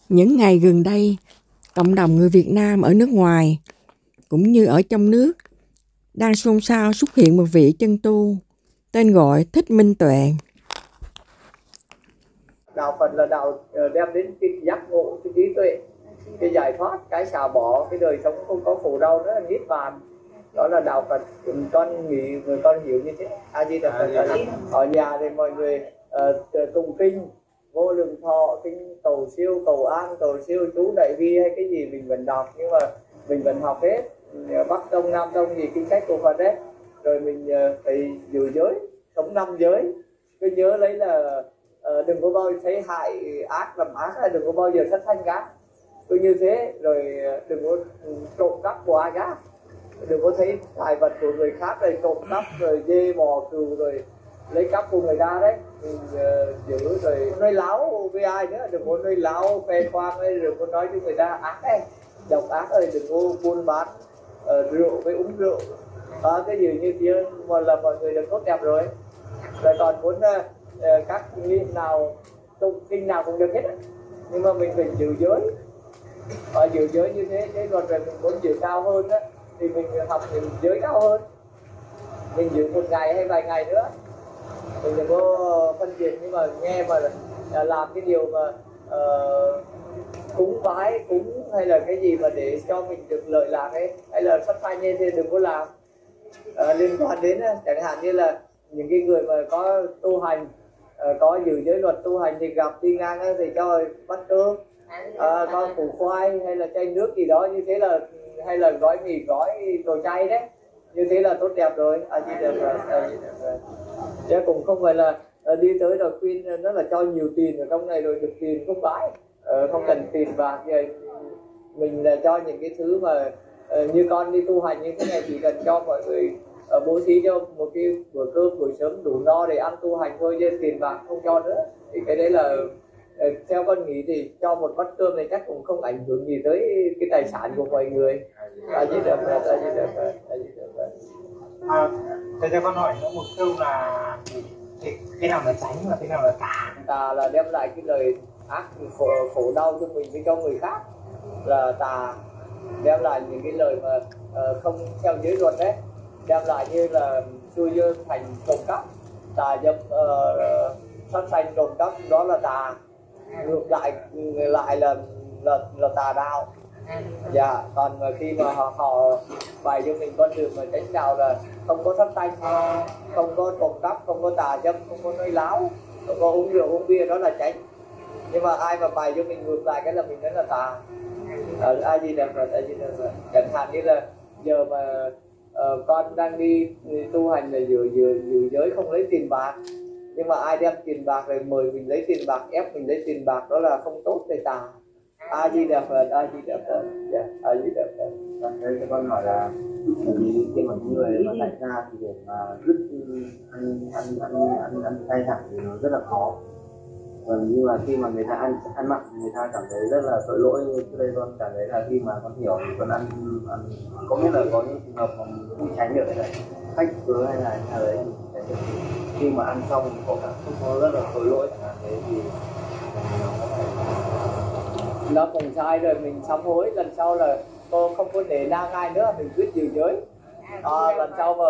Những ngày gần đây, cộng đồng người Việt Nam ở nước ngoài cũng như ở trong nước đang xôn xao xuất hiện một vị chân tu tên gọi Thích Minh Tuệ. Đạo Phật là đạo đem đến cái giác ngộ, cái trí tuệ, cái giải thoát, cái xả bỏ cái đời sống không có khổ đau, rất là niết bàn. Đó là đạo Phật. Con nghĩ người con hiểu như thế. A Di Đà Phật. Ở nhà thì mọi người tụng kinh Vô Lượng Thọ, kinh cầu siêu, cầu an, cầu siêu, chú đại bi hay cái gì mình vẫn đọc, nhưng mà mình vẫn học hết. Bắc tông Nam tông gì kinh sách của Phật đấy. Rồi mình phải giữ giới, sống 5 giới. Cứ nhớ lấy là đừng có bao giờ thấy hại ác làm ác, hay đừng có bao giờ thất thanh cả, cứ như thế. Rồi đừng có trộm cắp của ai cả, đừng có thấy tài vật của người khác rồi trộm cắp, rồi dê bò cừu rồi lấy cắp của người ta đấy. Mình giữ rồi nói láo với ai nữa, đừng có nói láo khoe khoang ấy, đừng có nói cho người ta ác ấy, độc ác rồi đừng có buôn bán rượu với uống rượu. Cái gì như thế mà là mọi người được tốt đẹp rồi. Rồi còn muốn các niệm nào tụng kinh nào cũng được hết, nhưng mà mình phải giữ giới. Giữ giới như thế, cái luật rồi mình muốn giữ cao hơn đó, thì mình học những giới cao hơn. Mình giữ một ngày hay vài ngày nữa, mình đừng có phân biệt, nhưng mà nghe mà làm cái điều mà cúng bái cúng hay là cái gì mà để cho mình được lợi lạc ấy, hay là sắp phai nhiên thì đừng có làm. Liên quan đến chẳng hạn như là những cái người mà có tu hành, có giữ giới luật tu hành thì gặp đi ngang thì cho bắt cơm, có củ khoai hay là chai nước gì đó như thế là, hay là gói mì gói đồ chay đấy, như thế là tốt đẹp rồi. Chứ cũng không phải là đi tới rồi khuyên nó là cho nhiều tiền ở trong này rồi được tiền không phải, không cần tiền bạc gì. Mình là cho những cái thứ mà như con đi tu hành như thế này chỉ cần cho mọi người bố thí cho một cái bữa cơm buổi sớm đủ no để ăn tu hành thôi, chứ tiền bạc không cho nữa. Thì cái đấy là theo con nghĩ thì cho một bát cơm này chắc cũng không ảnh hưởng gì tới cái tài sản của mọi người. Thế cho con hỏi nữa một câu là cái nào là tránh và cái nào là tà? Tà là đem lại cái lời ác khổ đau cho mình với cho người khác là tà, đem lại những cái lời mà không theo giới luật đấy, đem lại như là xui dơ thành trộm cắp, tà dâm sát sanh trộm cắp, đó là tà. Ngược lại là tà đạo. Dạ, còn mà khi mà họ bày cho mình con đường mà tránh đạo là không có sát sanh, không có trộm cắp, không có tà dâm, không có nói láo, không có uống rượu uống bia, đó là tránh. Nhưng mà ai mà bày cho mình ngược lại cái là mình nói là tà. A Di Đà Phật, A Di Đà Phật. Chẳng hạn như là giờ mà con đang đi tu hành là giữ giới không lấy tiền bạc, nhưng mà ai đem tiền bạc rồi mời mình lấy tiền bạc, ép mình lấy tiền bạc, đó là không tốt, để tà. A Di Đà Phật, A Di Đà Phật. Dạ, A Di Đà Phật. Đây con hỏi là khi mà người mà tại ra thì để mà dứt ăn chay thẳng thì nó rất là khó. Nhưng mà khi mà người ta ăn mặn người ta cảm thấy rất là tội lỗi. Như đây con cảm thấy là khi mà con hiểu thì con ăn có biết là có những trường hợp mà không tránh được này, khách cứ hay là đấy thì khi mà ăn xong có cảm xúc nó rất là tội lỗi chẳng hạn, thế thì nó cũng sai rồi, mình sám hối. Lần sau là cô không có để nang ai nữa, mình quyết giữ giới. Lần sau mà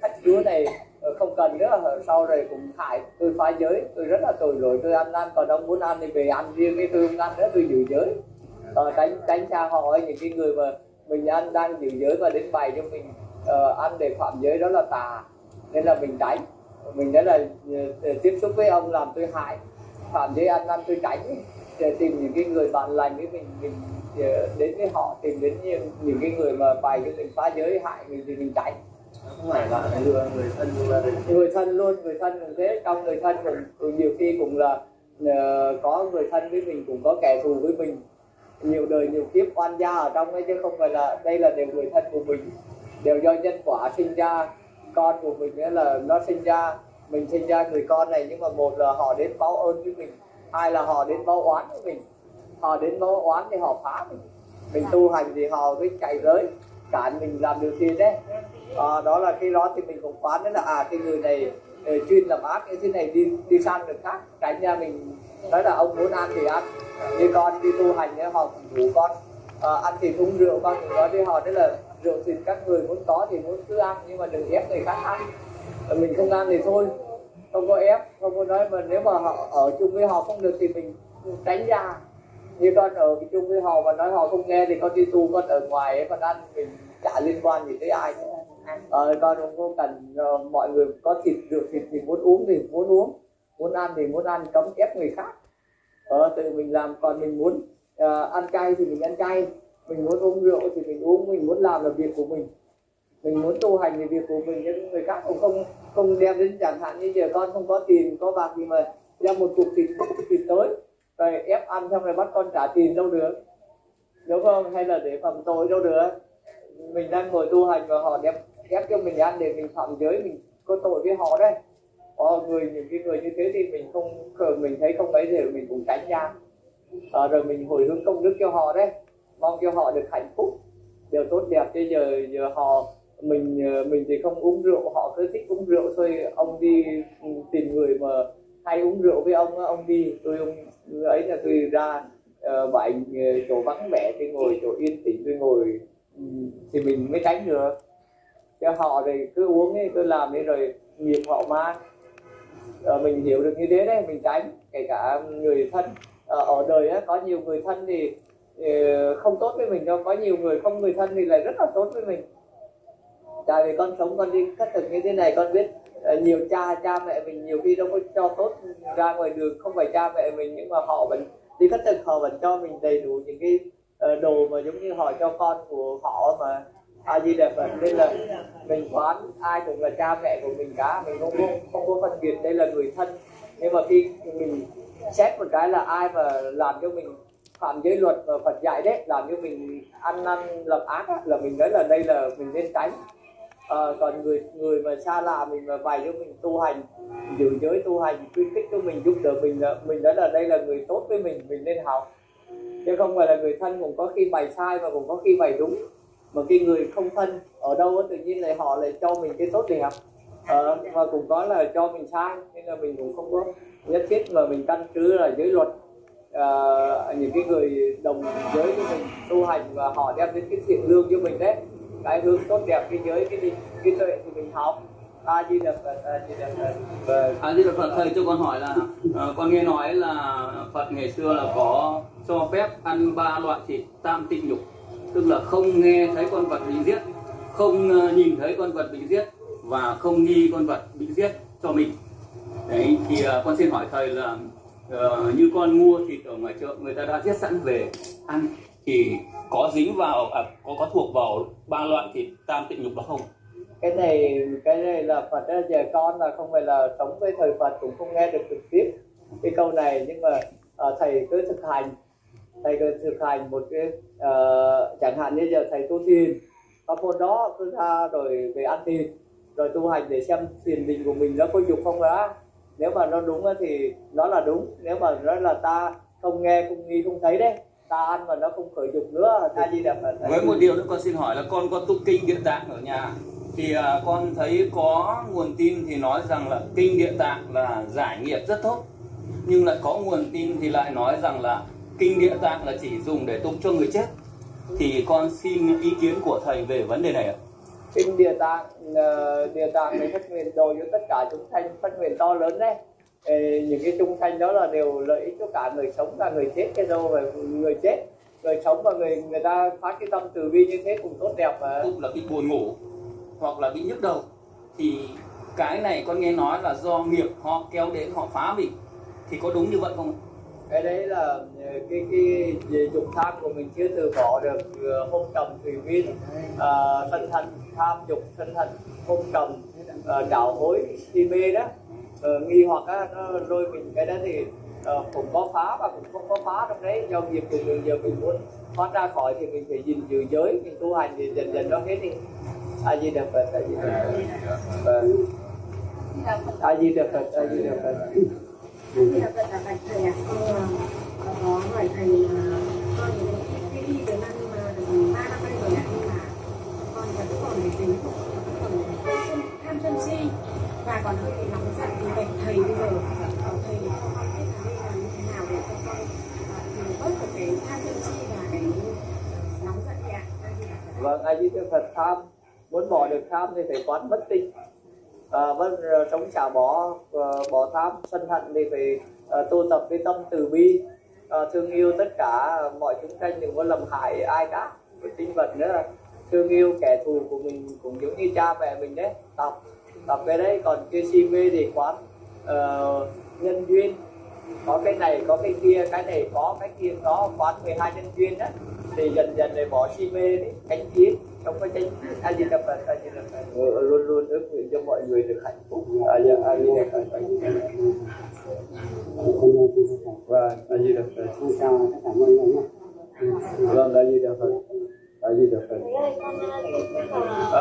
khách chúa này không cần nữa, sau rồi cũng hại tôi phá giới, tôi rất là tội lỗi, tôi ăn, còn ông muốn ăn thì về ăn riêng, cái tôi không ăn nữa, tôi giữ giới. Tránh xa họ ấy, những cái người mà mình ăn đang giữ giới và đến bày cho mình ăn để phạm giới, đó là tà, nên là mình tránh. Mình nói là tiếp xúc với ông làm tôi hại, phạm giới ăn tôi tránh. Để tìm những cái người bạn lành với mình đến với họ, tìm đến những cái người mà bày cho mình phá giới hại mình thì mình tránh. Không phải bạn lừa người thân luôn là người thân luôn, người thân cũng thế. Trong người thân cũng nhiều khi cũng là có người thân với mình, cũng có kẻ thù với mình, nhiều đời nhiều kiếp oan gia ở trong ấy, chứ không phải là đây là đều người thân của mình, đều do nhân quả sinh ra. Con của mình nghĩa là nó sinh ra, mình sinh ra người con này, nhưng mà một là họ đến báo ơn với mình, hai là họ đến báo oán với mình. Họ đến báo oán thì họ phá mình tu hành thì họ cứ chạy tới cản mình làm điều thiện đấy. Đó là khi đó thì mình cũng phán đấy là cái người này chuyên làm ác như thế này, đi sang người khác, tránh ra mình nói là ông muốn ăn thì ăn, như con đi tu hành ấy, họ cũng rủ con ăn thịt uống rượu, con cũng nói với họ đấy là rượu thịt các người muốn có thì muốn cứ ăn, nhưng mà đừng ép người khác ăn. Mình không ăn thì thôi, không có ép, không có nói, mà nếu mà họ ở chung với họ không được thì mình tránh ra. Như con ở chung với họ mà nói họ không nghe thì con đi tu, con ở ngoài ấy, con ăn mình chả liên quan gì tới ai nữa. Con không có cần mọi người có thịt rượu thịt thì muốn uống thì muốn uống, muốn ăn thì muốn ăn, cấm ép người khác. Tự mình làm. Còn mình muốn ăn cay thì mình ăn cay, mình muốn uống rượu thì mình uống, mình muốn làm là việc của mình muốn tu hành thì việc của mình, nhưng người khác cũng không đem đến. Chẳng hạn như giờ con không có tiền có bạc gì mà đem một cục thịt tới rồi ép ăn, xong rồi bắt con trả tiền đâu được, đúng không? Hay là để phạm tội đâu được. Mình đang ngồi tu hành và họ đem ép cho mình ăn để mình phạm giới, mình có tội với họ đấy. Những cái người như thế thì mình thấy không ấy thì mình cũng tránh ra. Rồi mình hồi hướng công đức cho họ đấy, mong cho họ được hạnh phúc, điều tốt đẹp. Chứ giờ họ mình thì không uống rượu, họ cứ thích uống rượu thôi. Ông đi tìm người mà hay uống rượu với ông đi, ông ấy là tôi ra bãi chỗ vắng vẻ tôi ngồi, chỗ yên tĩnh tôi ngồi thì mình mới tránh được. Cho họ thì cứ uống ấy, tôi làm ấy rồi nghiệp họ mang. Mình hiểu được như thế đấy, mình tránh. Kể cả người thân ở đời á, có nhiều người thân thì không tốt với mình đâu, có nhiều người không người thân thì lại rất là tốt với mình. Tại vì con sống, con đi khất thực như thế này, con biết nhiều cha mẹ mình nhiều khi đâu có cho tốt ra ngoài đường, không phải cha mẹ mình, nhưng mà họ vẫn đi khất thực, họ vẫn cho mình đầy đủ những cái đồ mà giống như họ cho con của họ mà. A Di Đà Phật. Nên là mình quán ai cũng là cha mẹ của mình cả, mình không có phân biệt đây là người thân. Nhưng mà khi mình xét một cái là ai mà làm cho mình phạm giới luật mà Phật dạy đấy, làm cho mình ăn năn lập ác á, là mình nói là đây là mình nên tránh. Còn người mà xa lạ mình mà bày cho mình tu hành, giữ giới tu hành, khuyến khích cho mình, giúp đỡ mình nói là đây là người tốt với mình nên học. Chứ không phải là người thân cũng có khi bày sai và cũng có khi bày đúng. Mà cái người không thân ở đâu tự nhiên lại họ lại cho mình cái tốt đẹp, mà cũng có là cho mình sai. Nên là mình cũng không có nhất thiết mà mình căn cứ là giới luật. Những cái người đồng giới với mình tu hành và họ đem đến cái thiện lương cho mình đấy, cái hướng tốt đẹp, cái giới, cái tuệ thì mình học. A Di Đà Phật, A Di Đà Phật. A Di Đà Phật. Thầy cho con hỏi là con nghe nói là Phật ngày xưa là có cho phép ăn 3 loại thịt tam tịnh nhục, tức là không nghe thấy con vật bị giết, không nhìn thấy con vật bị giết và không nghi con vật bị giết cho mình. Đấy thì con xin hỏi thầy là như con mua thịt ở ngoài chợ, người ta đã giết sẵn về ăn thì có dính vào có thuộc vào 3 loại thịt tam tịnh nhục đó không? Cái này là Phật đó, giờ con là không phải là sống với thời Phật cũng không nghe được trực tiếp cái câu này, nhưng mà thầy cứ thực hành một cái chẳng hạn như giờ thầy tu thiền, có môn đó cứ ra rồi về ăn thiền rồi tu hành để xem thiền định của mình nó có dục không đó. Nếu mà nó đúng thì nó là đúng, nếu mà nó là ta không nghe không nghi không thấy đấy, ta ăn mà nó không khởi dục nữa. A Di Đà Phật. Với một điều nữa con xin hỏi là con có tụng kinh Địa Tạng ở nhà thì con thấy có nguồn tin thì nói rằng là kinh Địa Tạng là giải nghiệp rất tốt, nhưng lại có nguồn tin thì lại nói rằng là kinh Địa Tạng là chỉ dùng để tụng cho người chết. Thì con xin ý kiến của thầy về vấn đề này ạ. Kinh Địa Tạng này phát nguyện độ cho tất cả chúng sanh, phát nguyện to lớn đấy. Những cái chúng sanh đó là đều lợi ích cho cả người sống và người chết. Cái đâu về người chết, người sống và người ta phát cái tâm từ bi như thế cũng tốt đẹp mà. Cũng là bị buồn ngủ hoặc là bị nhức đầu thì cái này con nghe nói là do nghiệp họ kéo đến, họ phá mình, thì có đúng như vậy không? Cái đấy là cái dục tham của mình chưa từ bỏ được. Hôn cầm tùy viên, thân hành tham dục, thân hành hôn cầm, đảo hối si mê đó, nghi hoặc á, nó rồi mình cái đó thì cũng có phá và cũng không có phá trong đấy. Do nghiệp của mình giờ mình muốn thoát ra khỏi thì mình phải gìn giữ giới, mình tu hành thì dần dần nó hết đi. A Di Đà Phật, A Di Đà Phật, A Di Đà Phật, A Di Đà Phật. Bây giờ là bạch thầy có hỏi thầy là con cái đi từ năm mà 3 năm nay rồi nhưng mà con vẫn còn để tính, còn tham sân si và còn hơi bị nóng giận thì bạch thầy bây giờ thầy cho con biết là đây là như thế nào A Di Đà Phật. Tham, muốn bỏ được tham thì phải quán bất tinh, sống xả bỏ tham sân hận thì phải tu tập cái tâm từ bi, thương yêu tất cả mọi chúng sanh, đừng có làm hại ai cả. Cái tinh vật nữa là thương yêu kẻ thù của mình cũng giống như cha mẹ mình đấy, tập cái đấy. Còn cái si mê thì quán nhân duyên, có cái này có cái kia, cái này có cái kia có, quán 12 nhân duyên đó thì dần dần để bỏ si mê đấy, cánh kiến không có tránh. A Di Đà Phật, A Di Đà Phật. Luôn luôn ước nguyện cho mọi người được hạnh phúc. A Di Đà Phật, A Di Đà Phật. Vâng, A Di Đà Phật. chào tất cả mọi người nhé. Vâng, A Di Đà Phật, A Di Đà Phật.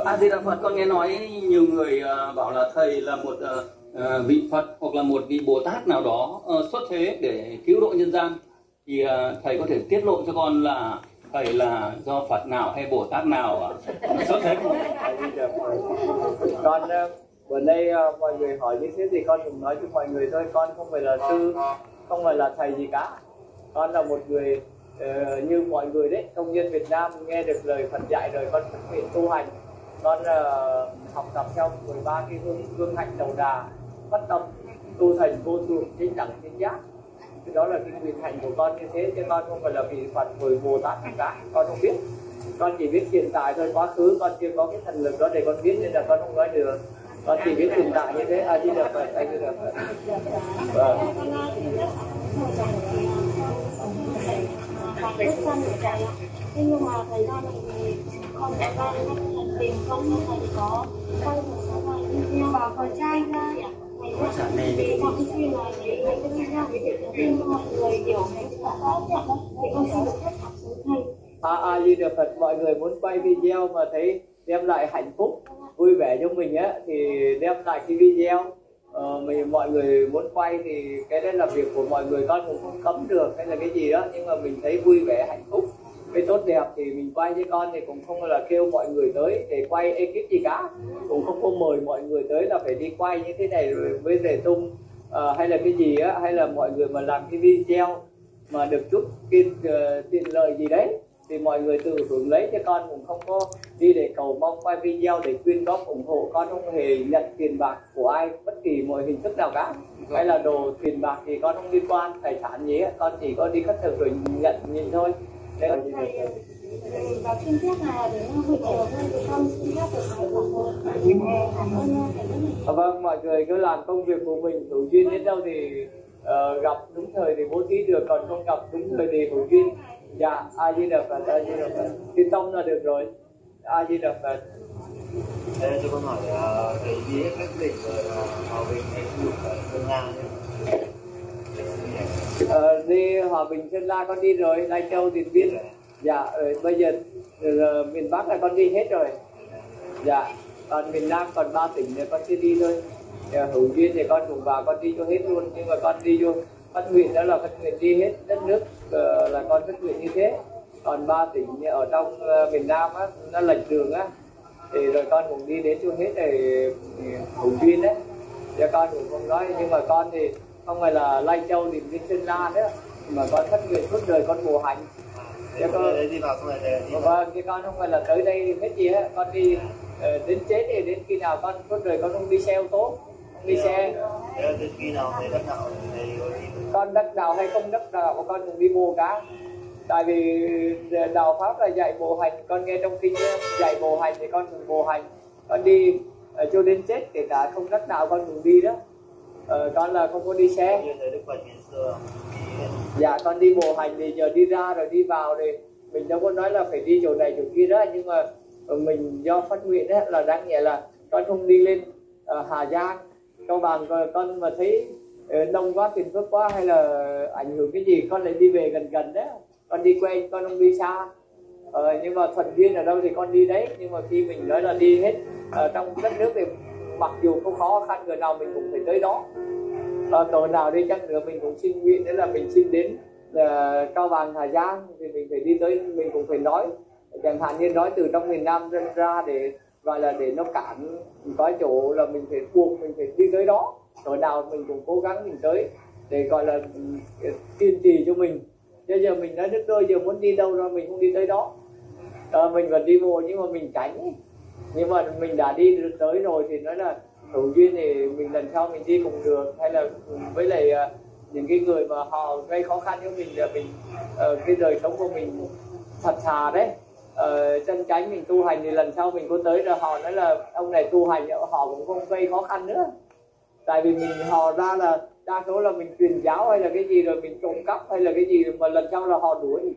A Di Đà Phật, con nghe nói nhiều người bảo là thầy là một vị Phật hoặc là một vị Bồ Tát nào đó xuất thế để cứu độ nhân gian, thì thầy có thể tiết lộ cho con là thầy là do Phật nào hay Bồ Tát nào xuất thế không? Con bữa nay mọi người hỏi như thế thì con cũng nói cho mọi người thôi. Con không phải là sư, không phải là thầy gì cả. Con là một người như mọi người đấy, công dân Việt Nam, nghe được lời Phật dạy rồi con thực hiện tu hành. Con học tập theo 13 cái hương hạnh đầu đà, phát tâm tu thành vô thượng chánh đẳng chánh giác. Cái đó là cái nguyện hạnh của con như thế, chứ con không phải là vị Phật người Bồ Tát gì cả. Con không biết, con chỉ biết hiện tại thôi. Quá khứ con chưa có cái thần lực đó để con biết nên là con không nói được. Con chỉ biết hiện tại như thế. A Di Đà Phật, A Di Đà Phật. Vâng. Thế nhưng mà thời gian này thì con đã ra đến lần tìm con thầy có quay một số bài video vào phần trai ra thì mọi khi là để cái video để cho mọi người hiểu cái pháp thì con xin được phép học với thầy. A Di Đà Phật. Mọi người muốn quay video mà thấy đem lại hạnh phúc vui vẻ cho mình á thì đem lại cái video. Mọi người muốn quay thì cái đấy là việc của mọi người, con cũng không cấm được hay là cái gì đó, nhưng mà mình thấy vui vẻ hạnh phúc cái tốt đẹp thì mình quay. Với con thì cũng không là kêu mọi người tới để quay ekip gì cả, cũng không có mời mọi người tới là phải đi quay như thế này rồi mới để tung hay là cái gì á, hay là mọi người mà làm cái video mà được chút tiện lợi gì đấy thì mọi người tự hưởng lấy, chứ con cũng không có đi để cầu mong quay video để quyên góp ủng hộ. Con không hề nhận tiền bạc của ai bất kỳ mọi hình thức nào cả, hay là đồ tiền bạc thì con không liên quan, tài sản gì á, con chỉ có đi khất thực rồi nhận nhìn thôi. Đấy là gì được. Và xin phép là đến buổi chiều hơn thì con xin phép được thầy cảm ơn thầy. Vâng, mọi người cứ làm công việc của mình, hữu duyên đến đâu thì gặp đúng thời thì bố thí được, còn không gặp đúng thời thì hữu duyên. Dạ, A Di Đà Phật, A Di Đà Phật. Tin tông là được rồi. A Di Đà Phật. Thế cho con hỏi thầy đi hết các tỉnh rồi Hòa Bình hay khu vực ở Sơn La nhé? Đi Hòa Bình, Sơn La con đi rồi, Lai Châu, Điện Biên. Dạ, bây giờ miền Bắc là con đi hết rồi. Dạ, còn miền Nam còn 3 tỉnh thì con chưa đi thôi. Hữu duyên thì con cùng vào con đi cho hết luôn, nhưng mà con đi vô phát nguyện đó là phát nguyện đi hết đất nước là con phát nguyện như thế. Còn 3 tỉnh ở trong miền Nam á, nó lệch đường á thì rồi con cũng đi đến cho hết rồi hữu duyên đấy. Cho con cũng không nói, nhưng mà con thì không phải là Lai Châu, Điện Biên, Sơn La nữa, mà con phát nguyện suốt đời con bộ hành. Chứ con đi vào xong rồi đi vào. Vâng, chứ con không phải là tới đây hết gì hết, con đi đến chết thì đến khi nào con suốt đời con không đi xe ô tô, không đi xe. Đến khi nào thấy đất nào thì Con đất nào hay không đất nào con cũng đi bộ cả. Tại vì đạo pháp là dạy bộ hành, con nghe trong kinh dạy bộ hành thì con cũng bộ hành, con đi cho đến chết, kể cả không đất nào con cũng đi đó. Con là không có đi xe. như thế Đức Phật ngày xưa Dạ, con đi bộ hành thì giờ đi ra rồi đi vào thì mình đâu có nói là phải đi chỗ này chỗ kia đó, nhưng mà mình do phát nguyện đó là đáng nhẹ là con không đi lên Hà Giang, Cao Bằng, con mà thấy đông quá, phiền phức quá hay là ảnh hưởng cái gì con lại đi về gần gần đó, con đi quen, con không đi xa. Nhưng mà thuận duyên ở đâu thì con đi đấy, nhưng mà khi mình nói là đi hết trong đất nước thì mặc dù có khó khăn người nào mình cũng phải tới đó. Tổ nào đi chăng nữa mình cũng xin nguyện đấy là mình xin đến Cao Bằng, Hà Giang thì mình phải đi tới, mình cũng phải nói, chẳng hạn như nói từ trong miền Nam ra để gọi là để nó cản có chỗ là mình phải buộc mình phải đi tới đó. Tổ nào mình cũng cố gắng mình tới để gọi là kiên trì cho mình. Bây giờ mình nói nước đôi giờ muốn đi đâu rồi mình không đi tới đó. Mình vẫn đi bộ nhưng mà mình tránh ấy. Nhưng mà mình đã đi được tới rồi thì nói là hữu duyên thì mình lần sau mình đi cùng được, hay là với lại những cái người mà họ gây khó khăn cho mình là mình cái đời sống của mình thật thà đấy, chân chánh mình tu hành thì lần sau mình có tới rồi họ nói là ông này tu hành họ cũng không gây khó khăn nữa, tại vì mình họ ra là đa số là mình truyền giáo hay là cái gì rồi mình trộm cắp hay là cái gì mà lần sau là họ đuổi.